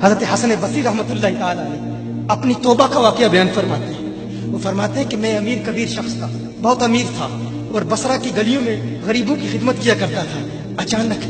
حضرت حسن بصری رحمۃ اللہ تعالی علیہ اپنی توبہ کا واقعہ بیان فرماتے ہیں۔ وہ فرماتے ہیں کہ میں امیر کبیر شخص تھا، بہت امیر تھا، اور بصرہ کی گلیوں میں غریبوں کی خدمت کیا کرتا تھا۔ اچانک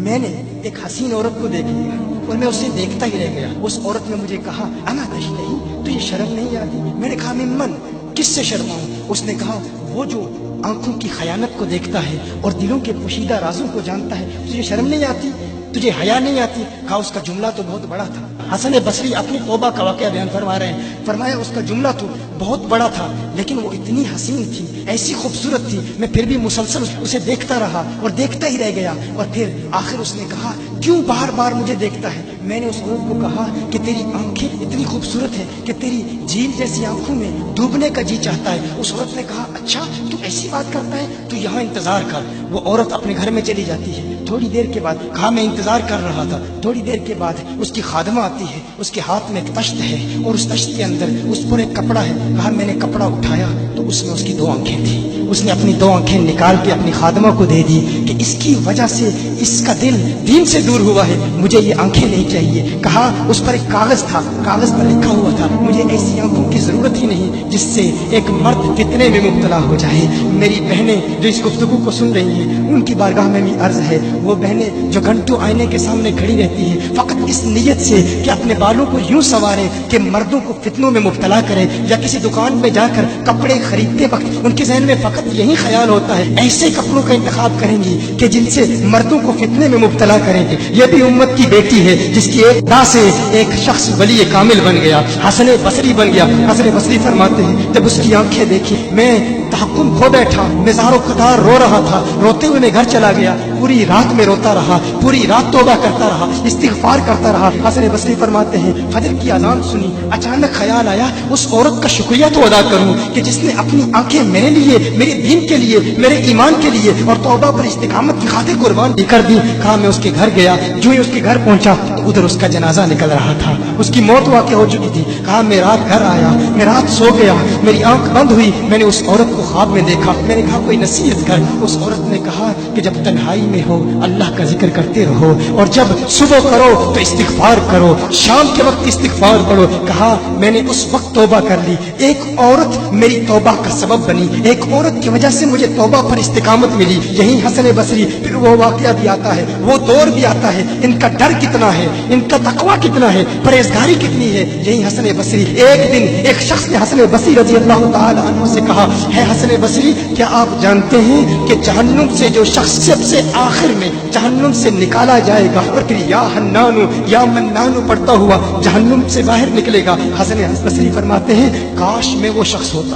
میں نے ایک حسین عورت کو دیکھ لیا اور میں اسے دیکھتا ہی رہ گیا۔ اس عورت نے مجھے کہا انا تشتہی، تجھے شرم نہیں آتی؟ میں نے کہا ممن، کس سے شرماؤں؟ اس نے کہا وہ جو آنکھوں کی خیانت کو دیکھتا ہے اور دلوں کے پوشیدہ رازوں کو جانتا ہے، تجھے شرم نہیں آتی؟ تجھے حیا نہیں آتی؟ کہا اس کا جملہ تو بہت بڑا تھا۔ حسن بصری اپنی توبہ کا واقعہ بیان فرما رہے ہیں، فرمایا اس کا جملہ تو بہت بڑا تھا، لیکن وہ اتنی حسین تھی، ایسی خوبصورت تھی، میں پھر بھی مسلسل اسے دیکھتا رہا اور دیکھتا ہی رہ گیا۔ اور پھر آخر اس نے کہا کیوں بار بار مجھے دیکھتا ہے؟ میں نے اس عورت کو کہا کہ تیری آنکھیں اتنی خوبصورت ہیں کہ تیری جھیل جیسی آنکھوں میں ڈوبنے کا جی چاہتا ہے۔ اس عورت نے کہا اچھا تو ایسی بات کرتا ہے، تو یہاں انتظار کر۔ وہ عورت اپنے گھر میں چلی جاتی ہے۔ تھوڑی دیر کے بعد کہا میں انتظار کر رہا تھا، تھوڑی دیر کے بعد اس کی خادمہ آتی ہے، اس کے ہاتھ میں ایک تشت ہے اور اس تشت کے اندر اس پر ایک کپڑا ہے۔ کہا میں نے کپڑا اٹھایا تو اس میں اس کی 2 آنکھیں تھیں۔ اس نے اپنی 2 آنکھیں نکال کے اپنی خادمہ کو دے دی کہ اس کی وجہ سے اس کا دل دین سے دور ہوا ہے، مجھے یہ آنکھیں نہیں چاہیے۔ کہا اس پر ایک کاغذ تھا، کاغذ پر لکھا ہوا تھا مجھے ایسی آنکھوں کی ضرورت ہی نہیں جس سے ایک مرد فتنے میں مبتلا ہو جائے۔ میری بہنیں جو اس گفتگو کو سن رہی ہیں ان کی بارگاہ میں بھی عرض ہے، وہ بہنیں جو گھنٹوں آئینے کے سامنے کھڑی رہتی ہیں فقط اس نیت سے کہ اپنے بالوں کو یوں سنواریں کہ مردوں کو فتنوں میں مبتلا کریں، یا کسی دکان میں جا کر کپڑے خریدتے وقت ان کے ذہن میں فقط یہی خیال ہوتا ہے ایسے کپڑوں کا انتخاب کریں گی کہ جن سے مردوں کو فتنے میں مبتلا کریں گے۔ یہ بھی امت کی بیٹی ہے جس کی ایک دا سے ایک شخص ولی کامل بن گیا، حسن بصری بن گیا۔ حسن بصری فرماتے ہیں جب اس کی آنکھیں دیکھی میں تحکم کھو بیٹھا، میں زار و قطار رو رہا تھا، روتے ہوئے میں گھر چلا گیا، پوری رات میں روتا رہا، پوری رات توبہ کرتا رہا، استغفار کرتا رہا۔ حسن بصری فرماتے ہیں فجر کی اذان سنی، اچانک خیال آیا اس عورت کا شکریہ تو ادا کروں کہ جس نے اپنی آنکھیں میرے لیے، میرے دین کے لیے، میرے ایمان کے لیے اور توبہ پر استقامت کی خاطر قربان کر دی۔ کہا میں اس کے گھر گیا، جو ہی اس کے گھر پہنچا تو ادھر اس کا جنازہ نکل رہا تھا، اس کی موت واقع ہو چکی تھی۔ کہا میں رات گھر آیا، میں رات سو گیا، میری آنکھ بند ہوئی، میں نے اس عورت کو خواب میں دیکھا۔ میں نے کہا کوئی نصیحت کر۔ اس عورت نے کہا کہ جب تنہائی میں ہو اللہ کا ذکر کرتے رہو، اور جب صبح کرو تو استغفار کرو، شام کے وقت استغفار پڑھو۔ کہا میں نے اس وقت توبہ کر لی، ایک عورت میری توبہ کا سبب بنی، ایک عورت کی وجہ سے مجھے توبہ پر استقامت ملی۔ یہی حسن بصری پھر وہ واقعہ بھی آتا ہے، وہ دور بھی آتا ہے، ان کا ڈر کتنا ہے، ان کا تقویٰ کتنا ہے، پرہیزگاری کتنی ہے۔ یہی حسن بصری، ایک دن ایک شخص نے حسن بصری رضی اللہ تعالی عنہ سے کہا ہے حسن بصری کیا آپ جانتے ہیں کہ جہنم سے جو شخص سب سے آخر میں جہنم سے نکالا جائے گا اور پھر یا حنانو یا منانو پڑھتا ہوا جہنم سے باہر نکلے گا؟ حسن بصری فرماتے ہیں کاش میں وہ شخص ہوتا،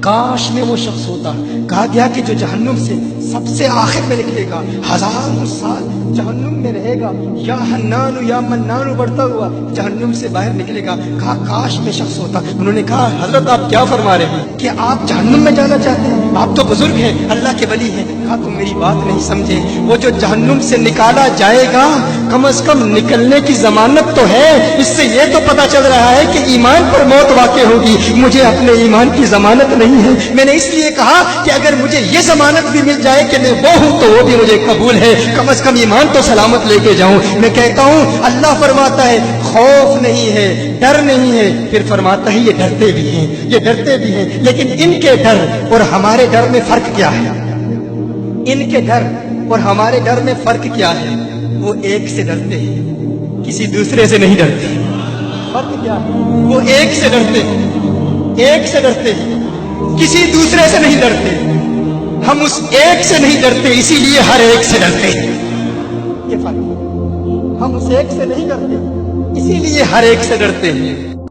کاش میں وہ شخص ہوتا۔ کہا گیا کہ جو جہنم سے سب سے آخر میں نکلے گا، 1000 سال جہنم میں رہے گا، یا حنانو یا منانو بڑھتا ہوا جہنم سے باہر نکلے گا۔ کہا کاش میں شخص ہوتا۔ انہوں نے کہا حضرت آپ کیا فرما رہے ہیں کہ آپ جہنم میں جانا چاہتے ہیں؟ آپ تو بزرگ ہیں، اللہ کے ولی ہیں۔ کہا تم میری بات نہیں سمجھے، وہ جو جہنم سے نکالا جائے گا کم از کم نکلنے کی ضمانت تو ہے، اس سے یہ تو پتا چل رہا ہے کہ ایمان پر موت واقع ہوگی۔ مجھے اپنے ایمان کی ضمانت نہیں ہے، میں نے اس لیے کہا کہ اگر مجھے یہ ضمانت بھی مل جائے کہ میں وہ ہوں تو وہ بھی مجھے قبول ہے، کم از کم ایمان تو سلامت لے کے جاؤں۔ میں کہتا ہوں اللہ فرماتا ہے خوف نہیں ہے، ڈر نہیں ہے، پھر فرماتا ہے یہ ڈرتے بھی ہیں، یہ ڈرتے بھی ہیں، لیکن ان کے ڈر اور ہمارے ڈر میں فرق کیا ہے؟ ان کے ڈر اور ہمارے ڈر میں فرق کیا ہے؟ وہ ایک سے ڈرتے ہیں، کسی دوسرے سے نہیں ڈرتے۔ فرق کیا ہے؟ وہ ایک سے ڈرتے ہیں، ایک سے ڈرتے ہیں، کسی دوسرے سے نہیں ڈرتے۔ ہم اس ایک سے نہیں ڈرتے، اسی لیے ہر ایک سے ڈرتے ہیں۔ یہ فرق، ہم اس ایک سے نہیں ڈرتے اسی لیے ہر ایک سے ڈرتے ہیں۔